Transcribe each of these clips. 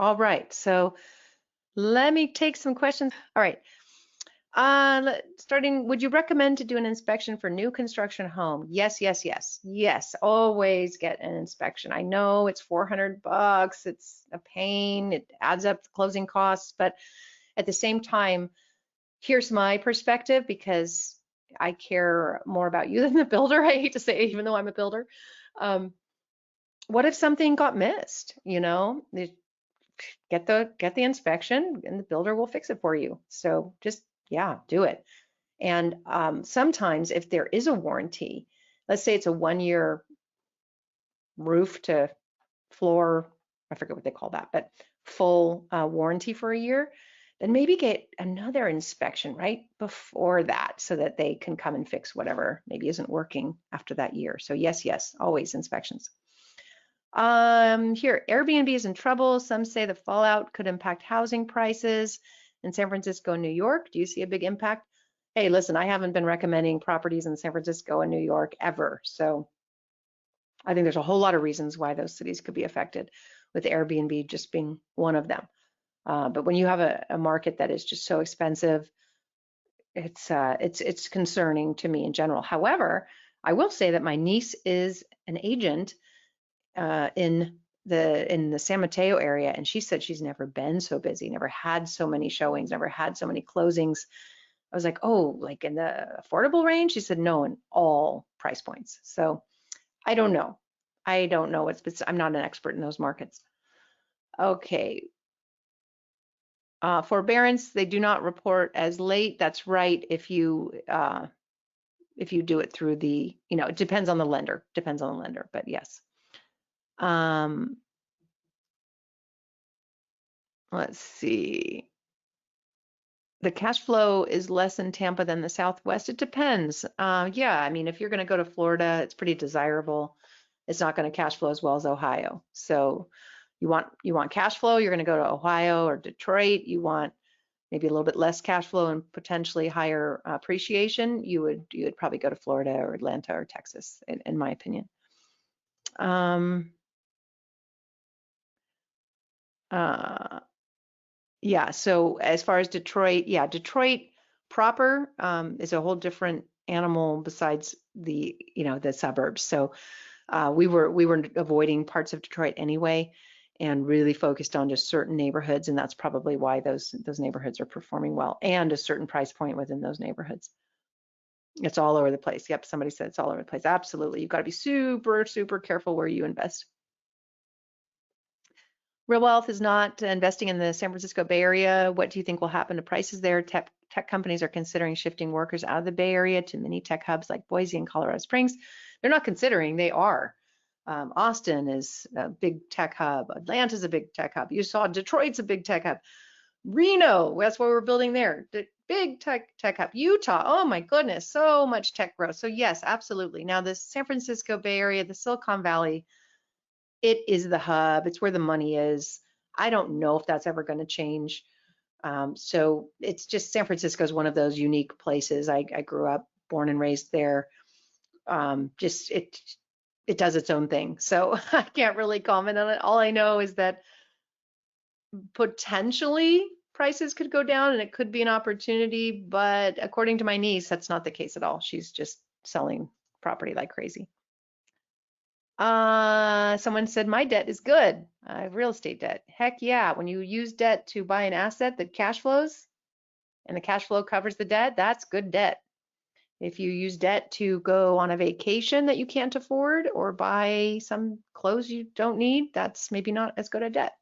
All right, so let me take some questions. All right. Starting, would you recommend to do an inspection for new construction home? Yes, yes, yes, yes. Always get an inspection. I know it's $400. It's a pain. It adds up the closing costs, but at the same time, here's my perspective because I care more about you than the builder. I hate to say it, even though I'm a builder. Um, what if something got missed? Get the inspection and the builder will fix it for you. So just, yeah, do it. And sometimes if there is a warranty, let's say it's a 1-year roof to floor, I forget what they call that, but full warranty for a year, then maybe get another inspection right before that so that they can come and fix whatever maybe isn't working after that year. So yes, yes, always inspections. Here, Airbnb is in trouble. Some say the fallout could impact housing prices in San Francisco and New York. Do you see a big impact? Hey, listen, I haven't been recommending properties in San Francisco and New York ever. So I think there's a whole lot of reasons why those cities could be affected, with Airbnb just being one of them. But when you have a market that is just so expensive, it's concerning to me in general. However, I will say that my niece is an agent in the San Mateo area, and she said she's never been so busy, never had so many showings, never had so many closings. I was like, oh, like in the affordable range? She said no, in all price points. So I don't know. I don't know. I'm not an expert in those markets. Okay. Forbearance, they do not report as late. That's right. If you do it through the, it depends on the lender. Depends on the lender, but yes. Let's see. The cash flow is less in Tampa than the Southwest. It depends. Yeah, I mean, if you're going to go to Florida, it's pretty desirable. It's not going to cash flow as well as Ohio. So you want cash flow, you're going to go to Ohio or Detroit. You want maybe a little bit less cash flow and potentially higher appreciation, you would probably go to Florida or Atlanta or Texas, in my opinion. Yeah, so as far as Detroit, yeah, Detroit proper is a whole different animal besides the suburbs. So we were avoiding parts of Detroit anyway, and really focused on just certain neighborhoods, and that's probably why those neighborhoods are performing well, and a certain price point within those neighborhoods. It's all over the place. Yep, somebody said it's all over the place. Absolutely, you've got to be super, super careful where you invest. Real Wealth is not investing in the San Francisco Bay Area. What do you think will happen to prices there? Tech companies are considering shifting workers out of the Bay Area to mini tech hubs like Boise and Colorado Springs. They're not considering, they are. Austin is a big tech hub. Atlanta's a big tech hub. You saw Detroit's a big tech hub. Reno, that's what we're building there. The big tech hub. Utah, oh my goodness, so much tech growth. So yes, absolutely. Now the San Francisco Bay Area, the Silicon Valley, it is the hub. It's where the money is. I don't know if that's ever going to change. So it's just San Francisco is one of those unique places. I grew up, born and raised there. Just it does its own thing. So I can't really comment on it. All I know is that potentially prices could go down and it could be an opportunity, but according to my niece, that's not the case at all. She's just selling property like crazy. Someone said my debt is good. I have real estate debt. Heck yeah, when you use debt to buy an asset that cash flows and the cash flow covers the debt, that's good debt. If you use debt to go on a vacation that you can't afford or buy some clothes you don't need, that's maybe not as good a debt.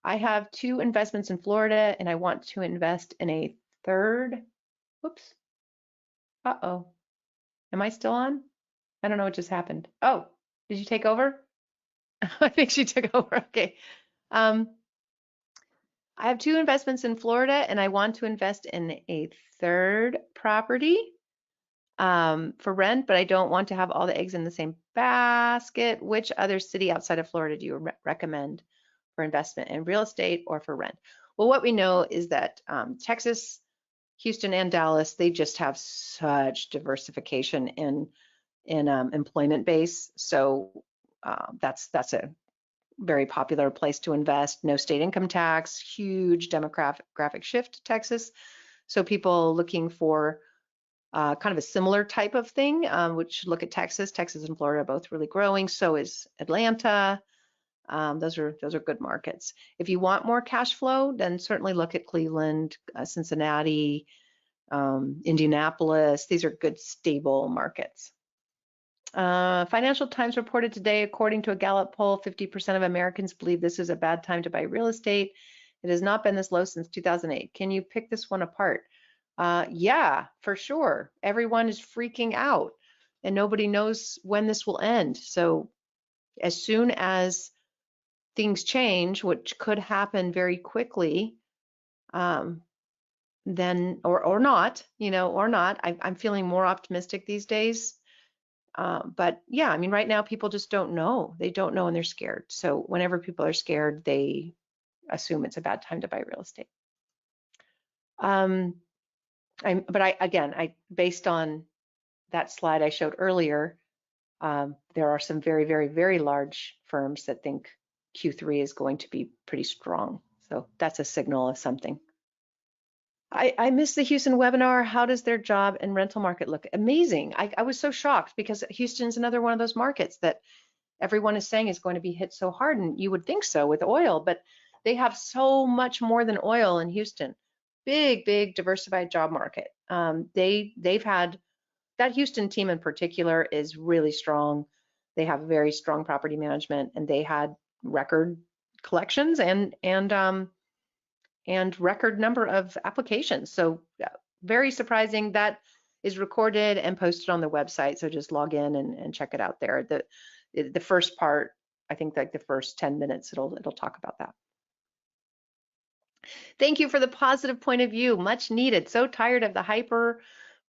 I have 2 investments in Florida and I want to invest in a third. Whoops. Uh-oh. Am I still on? I don't know what just happened. Oh, did you take over? I think she took over. Okay. I have 2 investments in Florida and I want to invest in a third property for rent, but I don't want to have all the eggs in the same basket. Which other city outside of Florida do you recommend for investment in real estate or for rent? Well, what we know is that Texas, Houston, and Dallas, they just have such diversification in employment base. So that's a very popular place to invest. No state income tax, huge demographic shift to Texas. So people looking for kind of a similar type of thing, which look at Texas. Texas and Florida are both really growing. So is Atlanta. Those are good markets. If you want more cash flow, then certainly look at Cleveland, Cincinnati, Indianapolis. These are good, stable markets. Financial Times reported today, according to a Gallup poll, 50% of Americans believe this is a bad time to buy real estate. It has not been this low since 2008. Can you pick this one apart? Yeah, for sure. Everyone is freaking out and nobody knows when this will end. So as soon as things change, which could happen very quickly, then or not, or not. I'm feeling more optimistic these days. But yeah, I mean, right now people just don't know. They don't know and they're scared. So whenever people are scared, they assume it's a bad time to buy real estate. Based on that slide I showed earlier, there are some very, very, very large firms that think Q3 is going to be pretty strong. So that's a signal of something. I missed the Houston webinar. How does their job and rental market look? Amazing. I was so shocked because Houston's another one of those markets that everyone is saying is going to be hit so hard, and you would think so with oil, but they have so much more than oil in Houston. Big, big diversified job market. They've had, that Houston team in particular is really strong. They have very strong property management, and they had record collections and record number of applications. So very surprising. That is recorded and posted on the website. So just log in and check it out there. The first part, I think like the first 10 minutes, it'll talk about that. Thank you for the positive point of view. Much needed. So tired of the hyper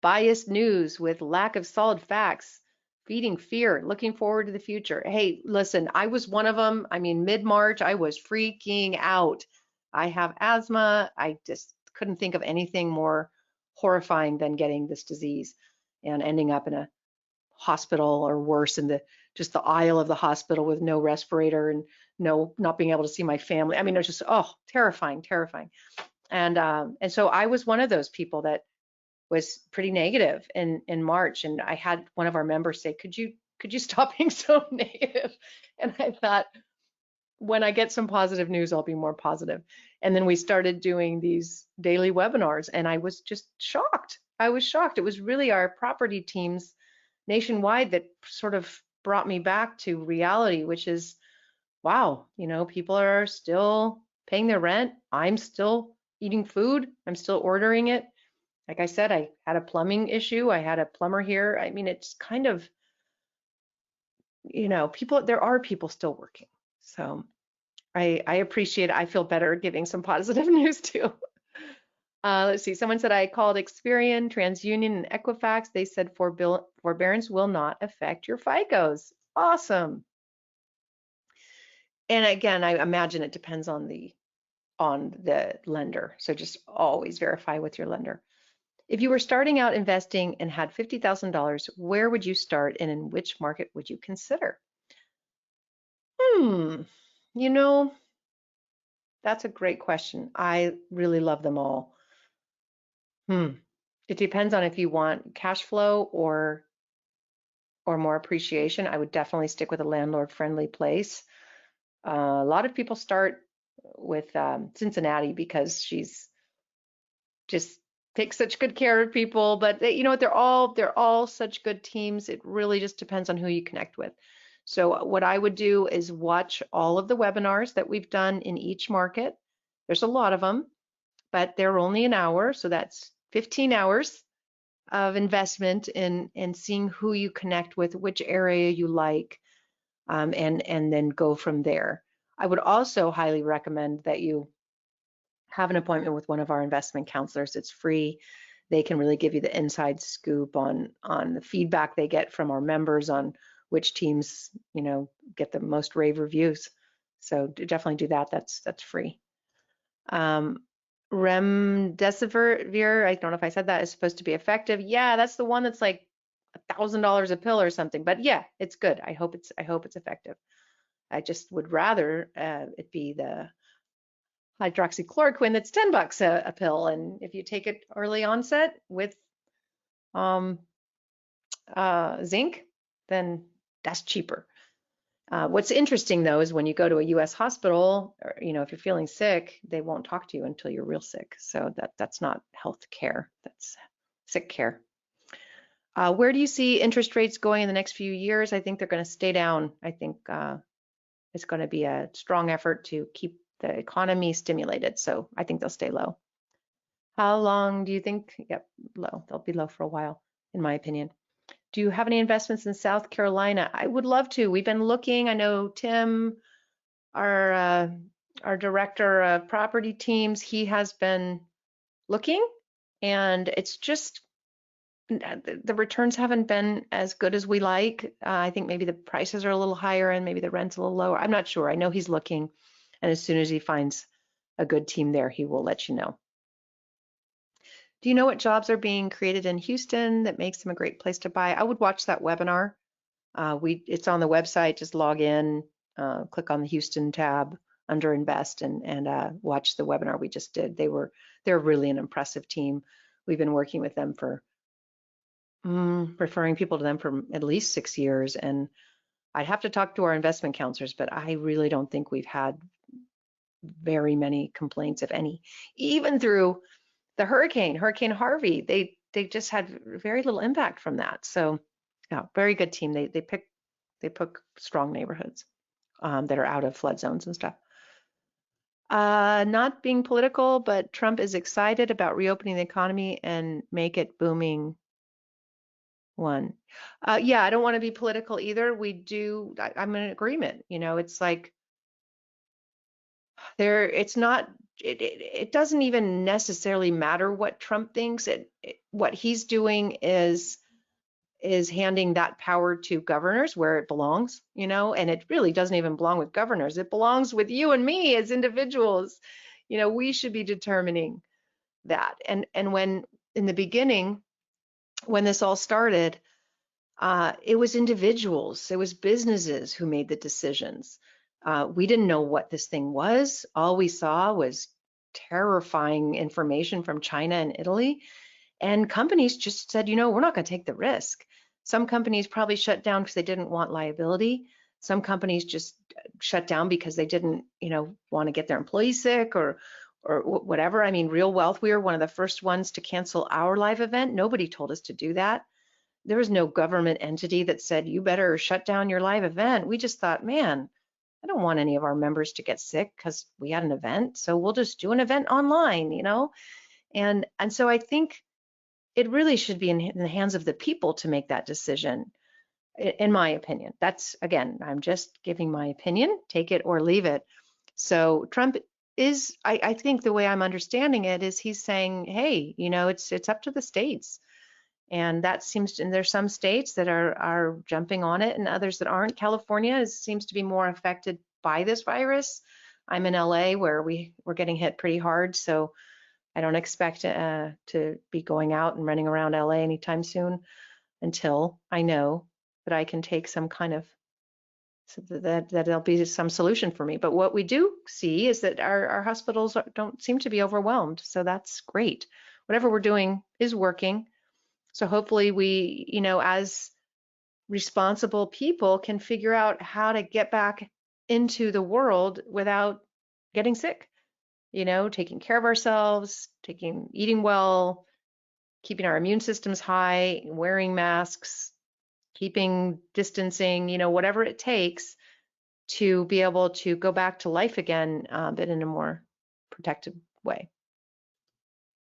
biased news with lack of solid facts, feeding fear, looking forward to the future. Hey, listen, I was one of them. I mean, mid-March, I was freaking out. I have asthma. I just couldn't think of anything more horrifying than getting this disease and ending up in a hospital or worse in just the aisle of the hospital with no respirator and not being able to see my family. I mean, it was just, terrifying. And so I was one of those people that was pretty negative in March. And I had one of our members say, could you stop being so negative? And I thought, when I get some positive news, I'll be more positive. And then we started doing these daily webinars, and I was just shocked. I was shocked. It was really our property teams nationwide that sort of brought me back to reality, which is, wow, people are still paying their rent. I'm still eating food. I'm still ordering it. Like I said, I had a plumbing issue. I had a plumber here. I mean, it's kind of, there are people still working. So I appreciate it. I feel better giving some positive news too. Let's see, someone said I called Experian, TransUnion, and Equifax. They said forbearance will not affect your FICOs. Awesome. And again, I imagine it depends on the lender. So just always verify with your lender. If you were starting out investing and had $50,000, where would you start and in which market would you consider? That's a great question. I really love them all. It depends on if you want cash flow or more appreciation. I would definitely stick with a landlord-friendly place. A lot of people start with Cincinnati because she's just takes such good care of people. But they're all such good teams. It really just depends on who you connect with. So what I would do is watch all of the webinars that we've done in each market. There's a lot of them, but they're only an hour, so that's 15 hours of investment in seeing who you connect with, which area you like, and then go from there. I would also highly recommend that you have an appointment with one of our investment counselors. It's free. They can really give you the inside scoop on the feedback they get from our members on which teams, get the most rave reviews. So definitely do that. That's free. Remdesivir, I don't know if I said that, is supposed to be effective. Yeah, that's the one that's like $1,000 a pill or something. But yeah, it's good. I hope it's effective. I just would rather it be the hydroxychloroquine that's $10 a pill. And if you take it early onset with zinc, then that's cheaper. What's interesting though is when you go to a U.S. hospital, or, if you're feeling sick, they won't talk to you until you're real sick. So that's not health care, that's sick care. Where do you see interest rates going in the next few years? I think they're going to stay down. I think it's going to be a strong effort to keep the economy stimulated. So I think they'll stay low. How long do you think? Yep, low. They'll be low for a while, in my opinion. Do you have any investments in South Carolina? I would love to. We've been looking. I know Tim, our director of property teams, he has been looking, and it's just the returns haven't been as good as we like. I think maybe the prices are a little higher and maybe the rent's a little lower. I'm not sure. I know he's looking, and as soon as he finds a good team there, he will let you know. Do you know what jobs are being created in Houston that makes them a great place to buy? I would watch that webinar. It's on the website. Just log in, click on the Houston tab under Invest, and watch the webinar we just did. They're really an impressive team. We've been working with them for referring people to them for at least 6 years, and I'd have to talk to our investment counselors, but I really don't think we've had very many complaints, if any, even through the Hurricane Harvey. They just had very little impact from that. So yeah, very good team. They pick strong neighborhoods that are out of flood zones and stuff. Not being political, but Trump is excited about reopening the economy and make it booming. Yeah, I don't want to be political either. I'm in agreement. It's like it doesn't even necessarily matter what Trump thinks. What he's doing is handing that power to governors where it belongs, and it really doesn't even belong with governors. It belongs with you and me as individuals. We should be determining that. And when in the beginning, when this all started, it was individuals, it was businesses who made the decisions. We didn't know what this thing was. All we saw was terrifying information from China and Italy. And companies just said, we're not going to take the risk. Some companies probably shut down because they didn't want liability. Some companies just shut down because they didn't, want to get their employees sick or whatever. I mean, Real Wealth, we were one of the first ones to cancel our live event. Nobody told us to do that. There was no government entity that said, you better shut down your live event. We just thought, man, I don't want any of our members to get sick because we had an event. So we'll just do an event online, And so I think it really should be in the hands of the people to make that decision, in my opinion. That's, again, I'm just giving my opinion, take it or leave it. So Trump is, I think the way I'm understanding it is he's saying, hey, it's up to the states. And that seems, and there's some states that are jumping on it and others that aren't. California seems to be more affected by this virus. I'm in LA where we're getting hit pretty hard. So I don't expect to be going out and running around LA anytime soon until I know that I can take some kind of, so that there'll be some solution for me. But what we do see is that our hospitals don't seem to be overwhelmed. So that's great. Whatever we're doing is working. So hopefully we, as responsible people can figure out how to get back into the world without getting sick, taking care of ourselves, eating well, keeping our immune systems high, wearing masks, keeping distancing, whatever it takes to be able to go back to life again, but in a more protected way.